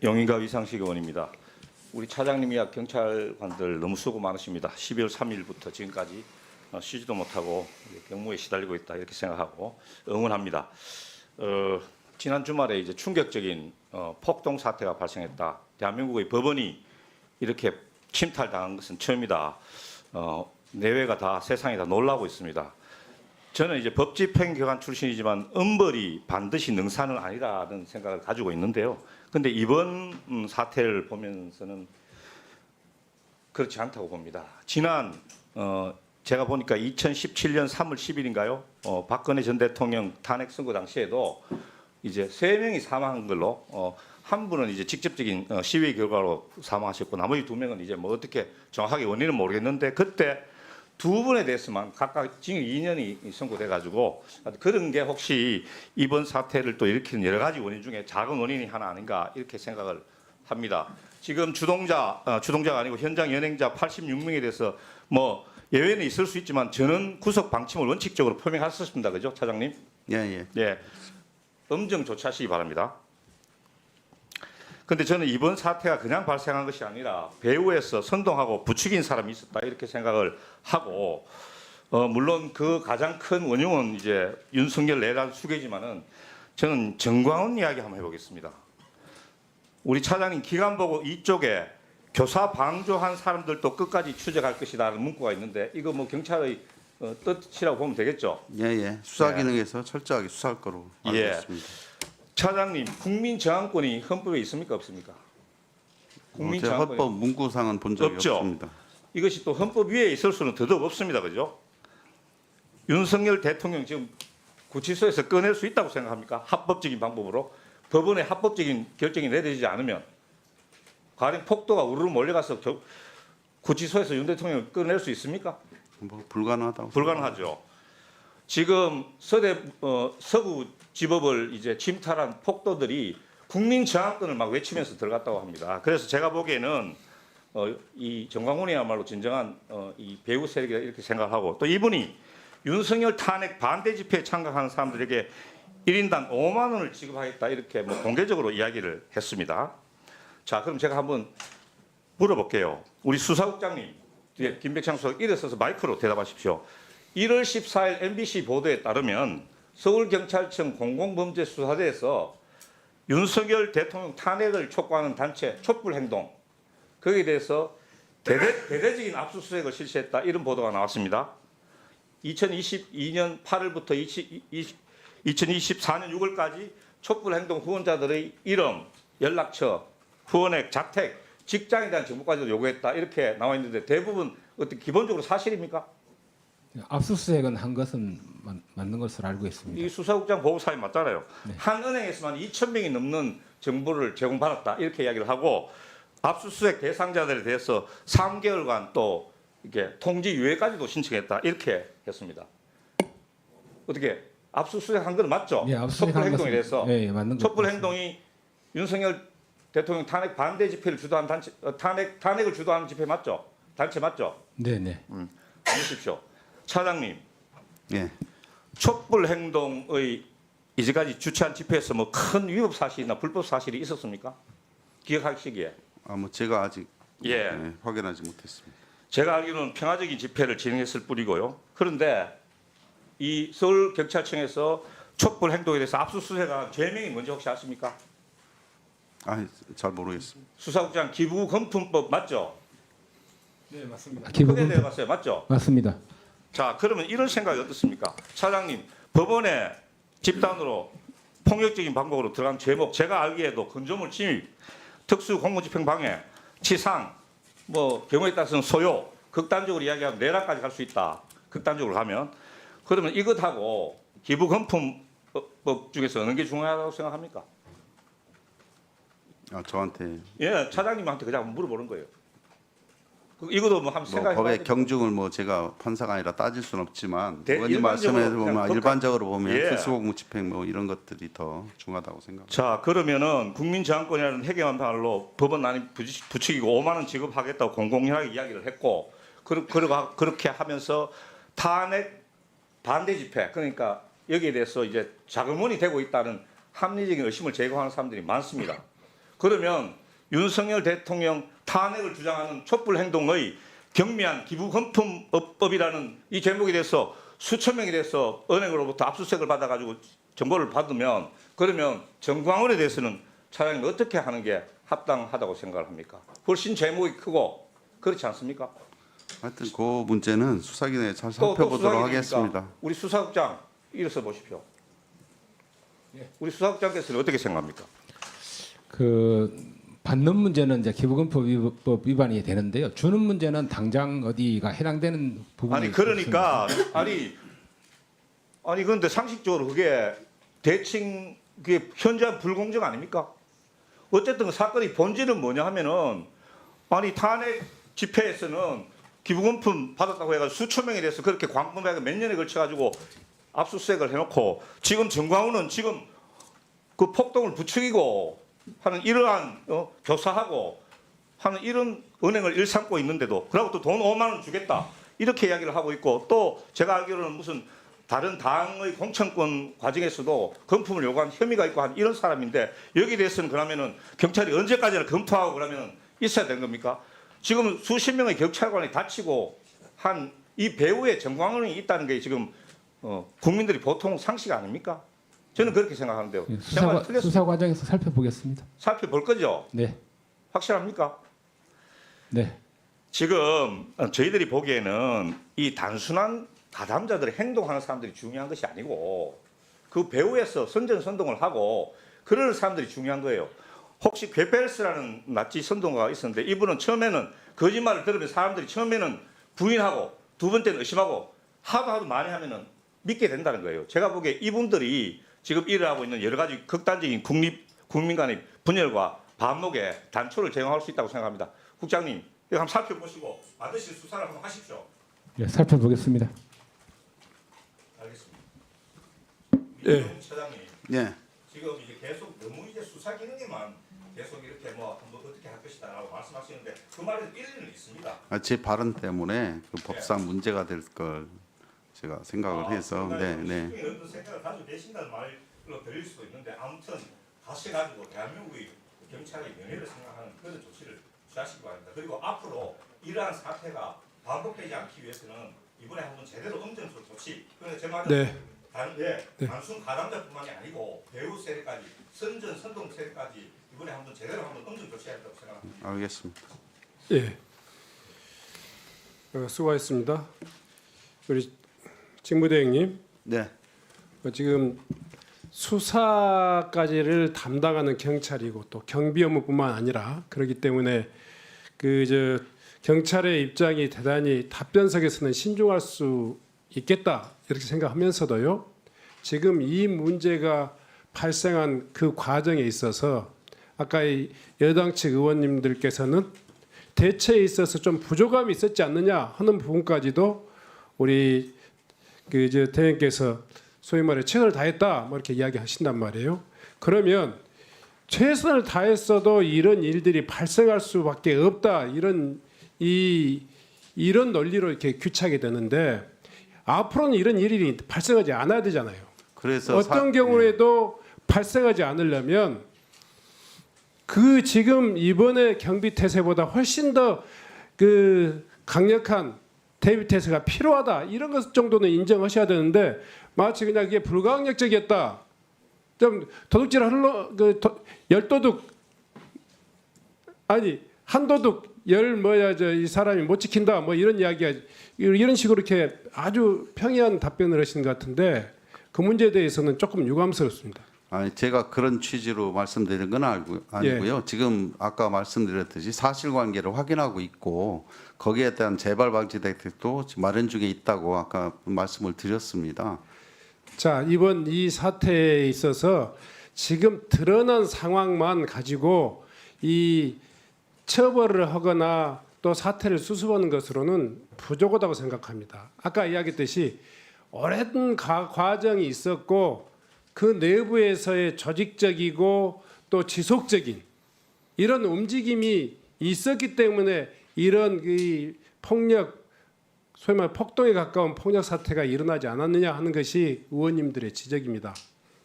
용인가 위상식 의원입니다. 우리 차장님이야 경찰관들 너무 수고 많으십니다. 12월 3일부터 지금까지 쉬지도 못하고 경무에 시달리고 있다 이렇게 생각하고 응원합니다. 지난 주말에 이제 충격적인 폭동 사태가 발생했다. 대한민국의 법원이 이렇게 침탈당한 것은 처음이다. 내외가 다 세상이 다 놀라고 있습니다. 저는 이제 법집행기관 출신이지만 엄벌이 반드시 능사는 아니라는 생각을 가지고 있는데요. 그런데 이번 사태를 보면서는 그렇지 않다고 봅니다. 지난 제가 보니까 2017년 3월 10일인가요? 박근혜 전 대통령 탄핵 선거 당시에도 이제 3명이 사망한 걸로 한 분은 이제 직접적인 시위 결과로 사망하셨고 나머지 2명은 이제 뭐 어떻게 정확하게 원인은 모르겠는데 그때 2분에 대해서만 각각 징역 2년이 선고돼 가지고 그런 게 혹시 이번 사태를 또 일으키는 여러 가지 원인 중에 작은 원인이 하나 아닌가 이렇게 생각을 합니다. 지금 주동자가 아니고 현장 연행자 86명에 대해서 뭐 예외는 있을 수 있지만 저는 구속 방침을 원칙적으로 표명했었습니다. 그죠, 차장님? 예. 엄정 조치하시기 바랍니다. 근데 저는 이번 사태가 그냥 발생한 것이 아니라 배후에서 선동하고 부추긴 사람이 있었다 이렇게 생각을 하고 물론 그 가장 큰 원흉은 이제 윤석열 내란 수계지만은 저는 정광훈 이야기 한번 해보겠습니다. 우리 차장님 기간 보고 이쪽에 교사 방조한 사람들도 끝까지 추적할 것이다라는 문구가 있는데 이거 뭐 경찰의 뜻이라고 보면 되겠죠? 예. 수사 기능에서 철저하게 수사할 거로 알고 있습니다. 차장님, 국민 저항권이 헌법에 있습니까 없습니까? 국민 제가 저항권이 헌법 문구상은 본 적이 없죠? 없습니다. 이것이 또 헌법 위에 있을 수는 더더욱 없습니다. 그죠? 윤석열 대통령 지금 구치소에서 꺼낼 수 있다고 생각합니까? 합법적인 방법으로 법원의 합법적인 결정이 내려지지 않으면 가령 폭도가 우르르 몰려가서 구치소에서 윤 대통령을 꺼낼 수 있습니까? 뭐 불가능하다고. 불가능하죠. 지금 서구 지법을 이제 침탈한 폭도들이 국민 저항권을 막 외치면서 들어갔다고 합니다. 그래서 제가 보기에는 이 정광훈이야말로 진정한 이 배후 세력이다 이렇게 생각하고 또 이분이 윤석열 탄핵 반대 집회에 참가하는 사람들에게 1인당 5만 원을 지급하겠다 이렇게 뭐 공개적으로 이야기를 했습니다. 자, 그럼 제가 한번 물어볼게요. 우리 수사국장님, 김백창 수석 일어서서 마이크로 대답하십시오. 1월 14일 MBC 보도에 따르면 서울경찰청 공공범죄수사대에서 윤석열 대통령 탄핵을 촉구하는 단체 촛불행동 거기에 대해서 대대적인 압수수색을 실시했다 이런 보도가 나왔습니다. 2022년 8월부터 2024년 6월까지 촛불행동 후원자들의 이름, 연락처, 후원액, 자택, 직장에 대한 정보까지도 요구했다 이렇게 나와 있는데 대부분 어떻게 기본적으로 사실입니까? 압수수색은 한 것은 맞는 것으로 알고 있습니다. 이 수사국장 보고서에 맞잖아요. 네. 한 은행에서만 2,000명이 넘는 정보를 제공받았다 이렇게 이야기를 하고 압수수색 대상자들에 대해서 3개월간 또 이렇게 통지 유예까지도 신청했다 이렇게 했습니다. 어떻게 압수수색한 건 맞죠? 네, 압수수색한 촛불 행동에 것은- 대해서 네, 맞는 것 촛불 같습니다. 행동이 윤석열 대통령 탄핵 반대 집회를 주도한 단체 탄핵을 주도하는 집회 맞죠? 단체 맞죠? 네네. 보십시오. 차장님. 예. 촛불 행동의 이제까지 주최한 집회에서 뭐 큰 위법 사실이나 불법 사실이 있었습니까? 기억하시기에. 뭐 제가 아직 예. 확인하지 못했습니다. 제가 알기로는 평화적인 집회를 진행했을 뿐이고요. 그런데 이 서울경찰청에서 촛불 행동에 대해서 압수수색한 죄명이 뭔지 혹시 아십니까? 잘 모르겠습니다. 수사국장 기부금품법 맞죠? 네 맞습니다. 크게 기부금 내려갔어요. 맞죠? 맞습니다. 자, 그러면 이런 생각이 어떻습니까? 차장님, 법원에 집단으로 폭력적인 방법으로 들어간 제목, 제가 알기에도 건조물 침입, 특수 공무집행 방해, 치상, 뭐 경우에 따라서는 소요, 극단적으로 이야기하면 내란까지 갈 수 있다. 극단적으로 가면. 그러면 이것하고 기부금품법 중에서 어느 게 중요하다고 생각합니까? 저한테 예, 차장님한테 그냥 물어보는 거예요. 이것도 뭐 한번 생각해 봐야 법의 경중을 제가 판사가 아니라 따질 수는 없지만 의원님 일반적으로 말씀에 그냥 보면 일반적으로 보면 예. 특수공무집행 이런 것들이 더 중요하다고 생각합니다. 자, 그러면은 국민저항권이라는 해괴한 말로 법원 난임 부추기고 5만 원 지급하겠다고 공공연하게 이야기를 했고 그렇게 하면서 탄핵 반대 집회 그러니까 여기에 대해서 이제 자금원이 되고 있다는 합리적인 의심을 제거하는 사람들이 많습니다. 그러면 윤석열 대통령 탄핵을 주장하는 촛불 행동의 경미한 기부금품법이라는 이 제목에 대해서 수천 명에 대해서 은행으로부터 압수수색을 받아가지고 정보를 받으면 그러면 정광훈에 대해서는 차장님 어떻게 하는 게 합당하다고 생각을 합니까? 훨씬 제목이 크고 그렇지 않습니까? 하여튼 그 문제는 수사기관에 잘 또 살펴보도록 수사기관이니까 하겠습니다. 우리 수사국장 일어서 보십시오. 우리 수사국장께서는 어떻게 생각합니까? 그 받는 문제는 이제 기부금법 위반이 되는데요. 주는 문제는 당장 어디가 해당되는 부분이 아니 그러니까 아니 그런데 상식적으로 그게 대칭 그게 현저한 불공정 아닙니까? 어쨌든 그 사건의 본질은 뭐냐 하면은 아니 탄핵 집회에서는 기부금품 받았다고 해가지고 수천 명에 대해서 그렇게 광범위하게 몇 년에 걸쳐 가지고 압수수색을 해놓고 지금 정광훈은 지금 그 폭동을 부추기고 하는 이러한 교사하고 하는 이런 은행을 일삼고 있는데도 그러고 또 돈 5만 원 주겠다 이렇게 이야기를 하고 있고 또 제가 알기로는 무슨 다른 당의 공천권 과정에서도 금품을 요구한 혐의가 있고 한 이런 사람인데 여기에 대해서는 그러면은 경찰이 언제까지나 검토하고 그러면 있어야 되는 겁니까? 지금 수십 명의 경찰관이 다치고 한 이 배후에 정광훈이 있다는 게 지금 국민들이 보통 상식 아닙니까? 저는 그렇게 생각하는데요. 수사 과정에서 살펴보겠습니다. 살펴볼 거죠? 네, 확실합니까? 네. 지금 저희들이 보기에는 이 단순한 가담자들의 행동하는 사람들이 중요한 것이 아니고 그 배후에서 선전선동을 하고 그러는 사람들이 중요한 거예요. 혹시 괴벨스라는 나치 선동가가 있었는데 이분은 처음에는 거짓말을 들으면 사람들이 처음에는 부인하고 두 번째는 의심하고 하도 많이 하면은 믿게 된다는 거예요. 제가 보기에 이분들이 지금 일어나고 있는 여러 가지 극단적인 국민 간의 분열과 반목에 단초를 제공할 수 있다고 생각합니다. 국장님, 이거 한번 살펴보시고 반드시 수사를 한번 하십시오. 예, 살펴보겠습니다. 알겠습니다. 예. 이종훈 차장님, 예. 지금 이제 계속 너무 이제 수사 기능에만 계속 이렇게 뭐 한번 어떻게 할 것이다라고 말씀하시는데 그 말에도 일리는 있습니다. 제 발언 때문에 그 법상 문제가 될 걸 제가 생각을 해서 네. 어떤 생각을 가지고 계신다는 말로 들릴 수도 있는데 아무튼 가셔가지고 대한민국의 경찰의 명예를 생각하는 그런 조치를 취하시기 바랍니다. 그리고 앞으로 이러한 사태가 반복되지 않기 위해서는 이번에 한번 제대로 엄정적 조치. 그런데 제 말은 네. 단순 가담자뿐만이 아니고 배후 세력까지 선전 선동 세력까지 이번에 한번 제대로 한번 엄정 조치해야 된다고 생각합니다. 알겠습니다. 예. 수고하셨습니다. 우리 직무대행님, 네. 지금 수사까지를 담당하는 경찰이고 또 경비 업무뿐만 아니라 그렇기 때문에 경찰의 입장이 대단히 답변석에서는 신중할 수 있겠다 이렇게 생각하면서도요. 지금 이 문제가 발생한 그 과정에 있어서 아까 이 여당 측 의원님들께서는 대처에 있어서 좀 부족함이 있었지 않느냐 하는 부분까지도 우리 대행께서 소위 말해 최선을 다했다 뭐 이렇게 이야기하신단 말이에요. 그러면 최선을 다했어도 이런 일들이 발생할 수밖에 없다 이런 논리로 이렇게 규착이 되는데 앞으로는 이런 일이 발생하지 않아야 되잖아요. 그래서 어떤 경우에도 발생하지 않으려면 그 지금 이번에 경비 태세보다 훨씬 더 강력한 대비 태세가 필요하다 이런 것 정도는 인정하셔야 되는데 마치 그냥 이게 불가항력적이었다. 좀 도둑질 열도둑 아니 한도둑 이 사람이 못 지킨다 뭐 이런 이야기가 이런 식으로 이렇게 아주 평이한 답변을 하시는 것 같은데 그 문제에 대해서는 조금 유감스럽습니다. 아니 제가 그런 취지로 말씀드린 건 아니고요. 지금 아까 말씀드렸듯이 사실관계를 확인하고 있고 거기에 대한 재발 방지 대책도 마련 중에 있다고 아까 말씀을 드렸습니다. 자, 이번 이 사태에 있어서 지금 드러난 상황만 가지고 이 처벌을 하거나 또 사태를 수습하는 것으로는 부족하다고 생각합니다. 아까 이야기했듯이 오랜 과정이 있었고 그 내부에서의 조직적이고 또 지속적인 이런 움직임이 있었기 때문에 이런 이 폭력, 소위 말해 폭동에 가까운 폭력 사태가 일어나지 않았느냐 하는 것이 의원님들의 지적입니다.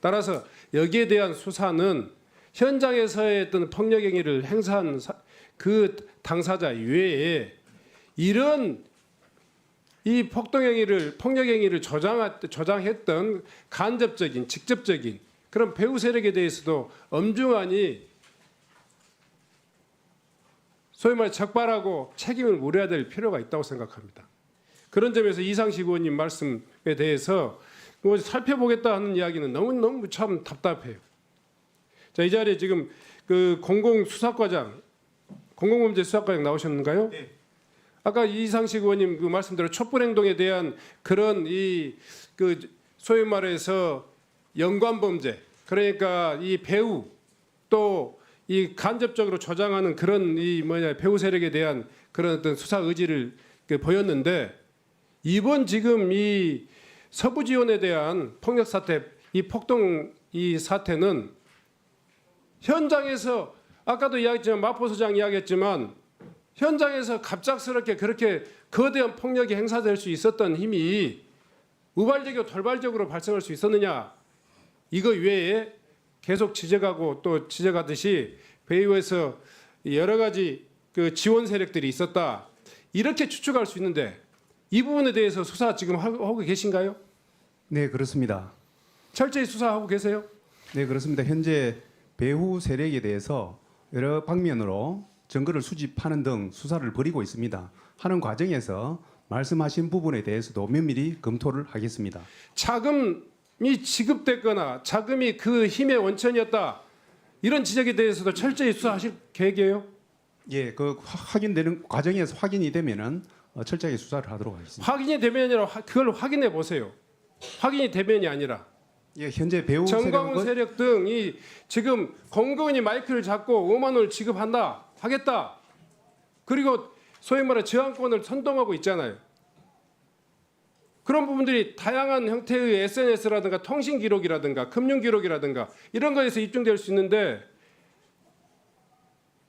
따라서 여기에 대한 수사는 현장에서의 어떤 폭력 행위를 행사한 그 당사자 외에 이런 이 폭력 행위를 조장했던 간접적인, 직접적인 그런 배후 세력에 대해서도 엄중하니 소위 말해 적발하고 책임을 물어야 될 필요가 있다고 생각합니다. 그런 점에서 이상식 의원님 말씀에 대해서 뭐 살펴보겠다 하는 이야기는 너무 참 답답해요. 자, 이 자리에 지금 그 공공범죄 수사과장 나오셨는가요? 네. 아까 이상식 의원님 그 말씀대로 촛불 행동에 대한 그런 그 소위 말해서 연관 범죄, 그러니까 이 배후 또 이 간접적으로 조장하는 그런 배후 세력에 대한 그런 어떤 수사 의지를 보였는데, 이번 지금 이 서부 지원에 대한 폭력 사태, 이 폭동 사태는 현장에서 아까도 이야기했지만 마포소장 이야기했지만 현장에서 갑작스럽게 그렇게 거대한 폭력이 행사될 수 있었던 힘이 우발적이고 돌발적으로 발생할 수 있었느냐, 이거 외에 계속 지적하고 또 지적하듯이 배후에서 여러 가지 그 지원 세력들이 있었다, 이렇게 추측할 수 있는데 이 부분에 대해서 수사 지금 하고 계신가요? 네, 그렇습니다. 철저히 수사하고 계세요? 네, 그렇습니다. 현재 배후 세력에 대해서 여러 방면으로 증거를 수집하는 등 수사를 벌이고 있습니다. 하는 과정에서 말씀하신 부분에 대해서도 면밀히 검토를 하겠습니다. 자금이 지급됐거나 자금이 그 힘의 원천이었다, 이런 지적에 대해서도 철저히 수사하실 계획이에요? 예, 그 확인되는 과정에서 확인이 되면은 철저하게 수사를 하도록 하겠습니다. 확인이 되면이 아니라 그걸 확인해 보세요. 확인이 되면이 아니라. 예, 현재 배후 정광훈 세력은 세력 등이 지금 공무원이 마이크를 잡고 5만 원을 지급한다, 하겠다, 그리고 소위 말해 저항권을 선동하고 있잖아요. 그런 부분들이 다양한 형태의 SNS라든가 통신 기록이라든가 금융 기록이라든가 이런 거에서 입증될 수 있는데,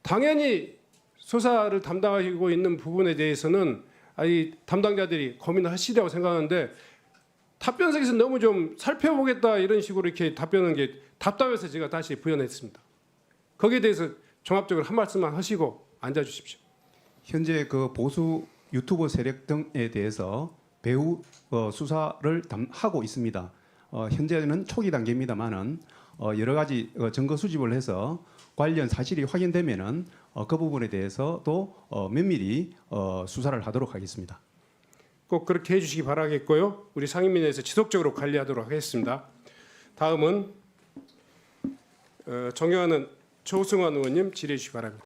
당연히 수사를 담당하고 있는 부분에 대해서는 이 담당자들이 고민을 하시리라고 생각하는데, 답변석에서 너무 좀 살펴보겠다 이런 식으로 이렇게 답변하는 게 답답해서 제가 다시 부연했습니다. 거기에 대해서 종합적으로 한 말씀만 하시고 앉아주십시오. 현재 그 보수 유튜버 세력 등에 대해서 배후 수사를 하고 있습니다. 현재는 초기 단계입니다만은 여러 가지 증거 수집을 해서 관련 사실이 확인되면은 그 부분에 대해서도 면밀히 수사를 하도록 하겠습니다. 꼭 그렇게 해주시기 바라겠고요. 우리 상임위에서 지속적으로 관리하도록 하겠습니다. 다음은 존경하는 조승환 의원님 질의해 주시기 바랍니다.